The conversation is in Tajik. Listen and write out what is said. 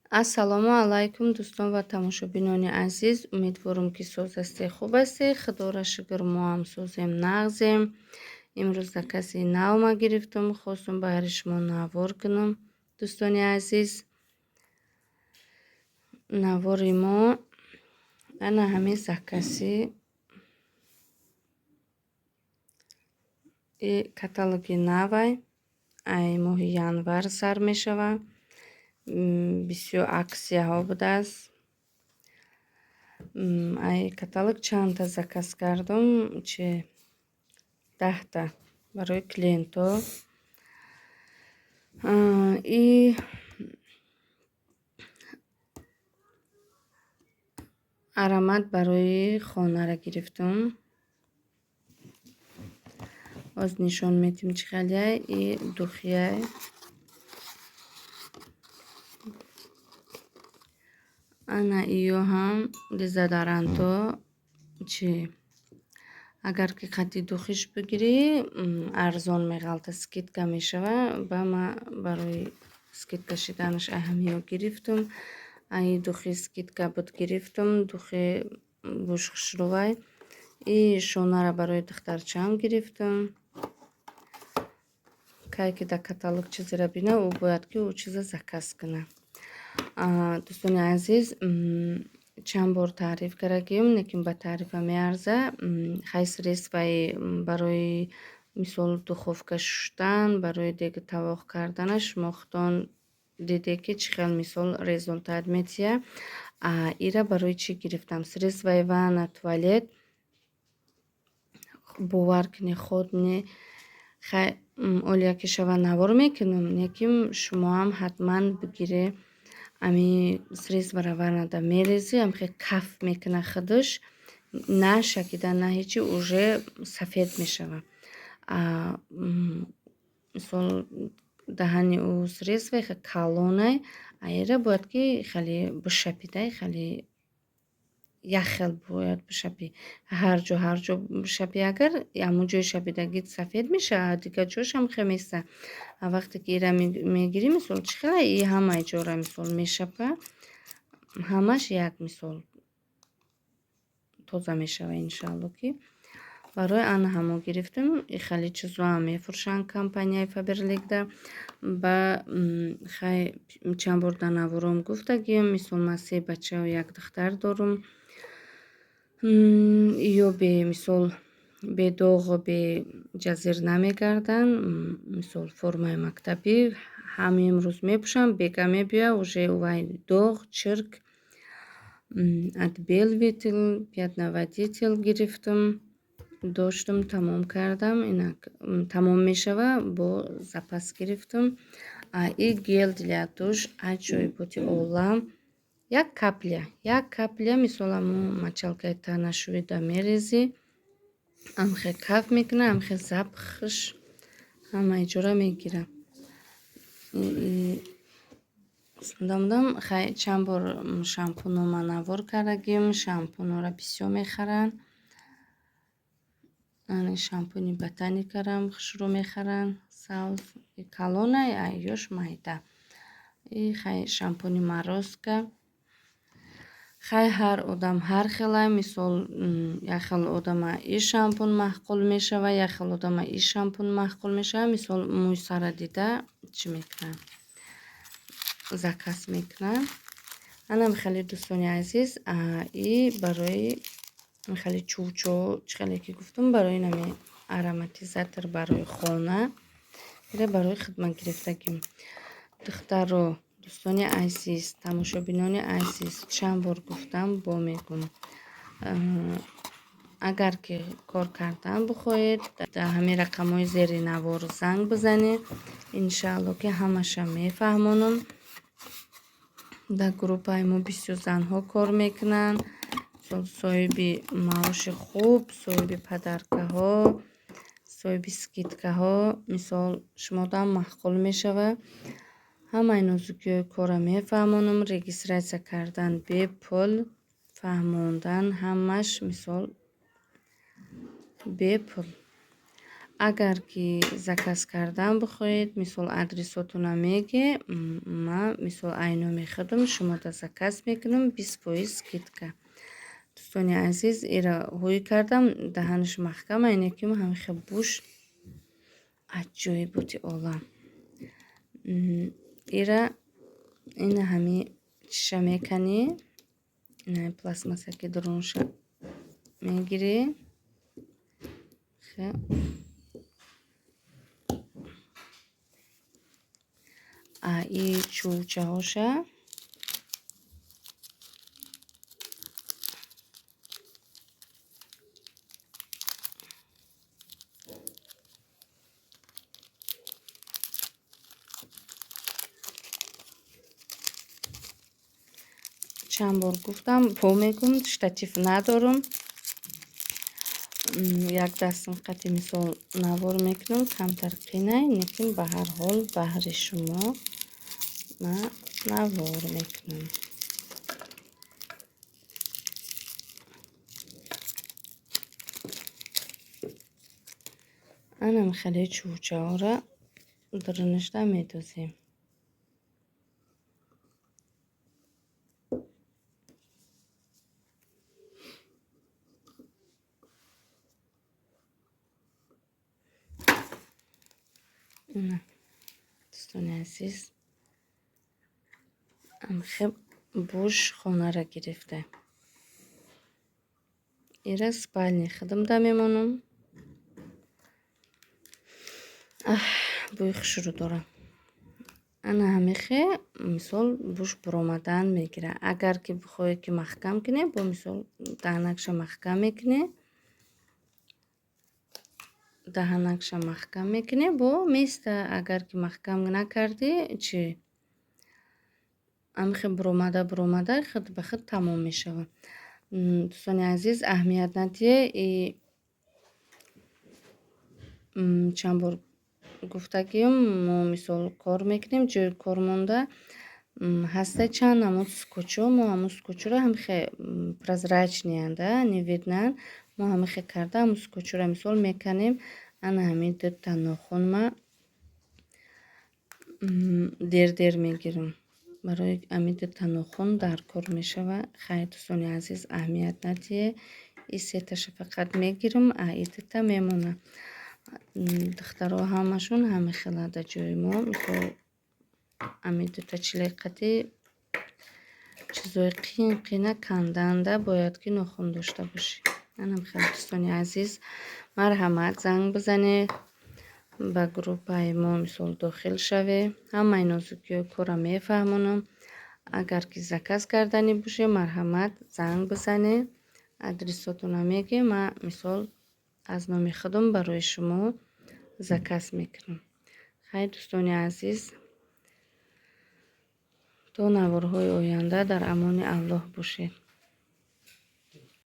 Ассалому алайкум дӯстон ва тамошобинони азиз. Умедворам ки соз ҳастед, хуб ҳастед. Худора шукр, мо ҳам созем, нағзем. Имрӯз да каси навма гирифтам, хостам баҳри шумо навор кунам. Дӯстони азиз, навори мо ана ҳамин закаси каталоги навай ай моҳи январ сар мешавад. Бисёр аксияҳо будааст. Ай каталог чандта заказ кардам, 10 барои клиентҳо. И аромат барои хонара гирифтам. Боз нишон медим чӣ хеле и духия. Ана иё ҳам дезодоранто агар ки қадди духиш бигирӣ арзон меғалта, скидка мешава. Ба ма барои скидка шиданаш аҳамият гирифтам. Ай духи скидка буд гирифтам, духи бушхушрувай. И шонара барои духтарчаам гирифтам. Кай ки дар каталог чизеро бина, ӯ бояд ки ӯ чиза заказ куна. Дӯстони азиз, чанд бор таъриф карагим, лекин ба таърифа меарза. Хай средстваи барои мисол духовка шуштан, барои деги тавоқ карданаш шумо худон диде ки чӣ хел мисол результат метия. Ира барои чӣ гирифтам? Средстваи ванна туалет. Бовар кунӣ, худ не олия ки шава навор мекунам, лекин шумоам ҳатман бигире. Ами средствара ванада мерези, амхе каф мекуна худаш, на шакида, на ҳечи, уже сафед мешава. Мисол даҳани ӯ средстваи хе калонай, аира бояд ки хеле бушапидай, хеле яхел бояд бушапӣ. Ҳар ҷо бушапӣ, агар ҳамун ҷои шапидагит сафед мешавад, дигар ҷоашам хе меса. Вақте ки ира мегирӣ, мисол чӣ хела и ҳамаи ҷора мисол мешапа, ҳамаш як мисол тоза мешава иншалло. Ки барои ана ҳамо гирифтам. И хеле чизоам мефурӯшанд компанияи Фаберликда. Ба хай чанд бор дар наворам гуфтагим, мисол ман 3 бачаву 1 духтар дорам. Ё мисол бедоғу беҷазир намегарданд. Мисол формаи мактабӣ ҳамин рӯз мепӯшанд, бега мебиёяд, уже вай доғ, чирк, отбеливатель, пятноводитель гирифтам. Доштам, тамом кардам. Инак тамом мешава, бо запас гирифтам. И гел для душ аҷоиботи олам. Як капля, мисол ҳамун мочалкаи танашӯида мерезӣ. Амхе каф мекуна, амхе запхш ҳамаи ҷора мегира. Мудам хай чанд бор шампунома навор карагим. Шампунора бисёр мехаранд. Шампуни ботаникарам хушрӯ мехаранд. Саус калонай, ёш майда. Хай шампуни Мароска. Хай ҳар одам ҳар хелай. Мисол як хел одама и шампун маҳқул мешава, як хел одама и шампун маҳқул мешава. Мисол мӯи сара дида чӣ мекунанд? Заказ мекунанд. Анам хеле дӯстони азиз, и барои хеле чӯчо чӣ хеле ки гуфтам, барои нами ароматизатор барои хона. Ира барои хидмат гирифтагим. Духтаро, дӯстони азиз, тамошобинони азиз, чанд бор гуфтам, бо мегӯм. Агар ки кор кардан бихоҳед, дар ҳамин рақамҳои зери навор занг бизанед. Иншаалло ки ҳамаша мефаҳмонам. Дар группаи мо бисёр занҳо кор мекунанд. соҳиби маоши хуб, соҳиби падаркаҳо, соҳиби скидкаҳо. Мисол шумодан маҳқул мешава. Ҳамаи нозукиҳои корро мефаҳмонам. Регистратсия кардан бепул, фаҳмондан ҳамаш мисол бепул. агар ки заказ кардан бихоҳед, мисол адресотуна меге, ман мисол айноми худам шумода заказ мекунам 20% скидка. Дӯстони азиз, эра ҳӯй кардам, даҳанаш маҳкам, айнаки ҳамихе буш аҷоиботи олам. Эра ина ҳами чиша мекани, ина пластмассаки дурунша мегирӣ. И чӯлчаҳоша чанд бор гуфтам, бо мегум штатив надорам. Як дастам қати мисол навор мекунам, камтар қинай, лекин ба ҳар ҳол баҳри шумо ман навор мекунам. Анам хеле чӯчаҳора дурништа медозем. Дӯстони азиз, амхеб буш хонара гирифта. Эра спальни худамда мемонам. Бӯи хушрӯ дорам. Ана ҳамихе мисол буш буромадан мегира. Агар ки бихоҳе ки маҳкам кунӣ, бо мисол даҳанакша маҳкам мекунӣ, бо места. Агар ки маҳкам накардӣ, чӣ? Ҳамихе буромада худ ба худ тамом мешавад. Дӯстони азиз, аҳамият надиҳед. Чанд бор гуфтагием, мо мисол кор мекунем, ҷои кор монда ҳаста чанд намуд скотчо, мо ҳамун скотчоро ҳамихе прозрачнияда, не виднан. Мо ҳамихе карда ҳамун скотчоро мисол меканем. Ана ҳамин дута нохунма дер мегирам. Барои ҳамин дута нохун дар кор мешавад. Хайр дӯстони азиз, аҳамият надиҳед. И сеташа фақат мегирам, и дута мемонад. Духтаро ҳамашон ҳамихела дар ҷои мо. Мисол ҳамин дута чилиқати чизои қина канданда бояд ки нохун дошта бошӣ. Анам хеле дӯстони азиз, марҳамат, занг бизанед, ба группаи мо мисол дохил шавед. Ҳамаи нозукиҳои корро мефаҳмонам. Агар ки заказ карданӣ бошед, марҳамат, занг бизанед. Адресотуна мегем, ман мисол аз номи худам барои шумо заказ мекунам. Хайр дӯстони азиз, то наворҳои оянда дар амони Аллоҳ бошед.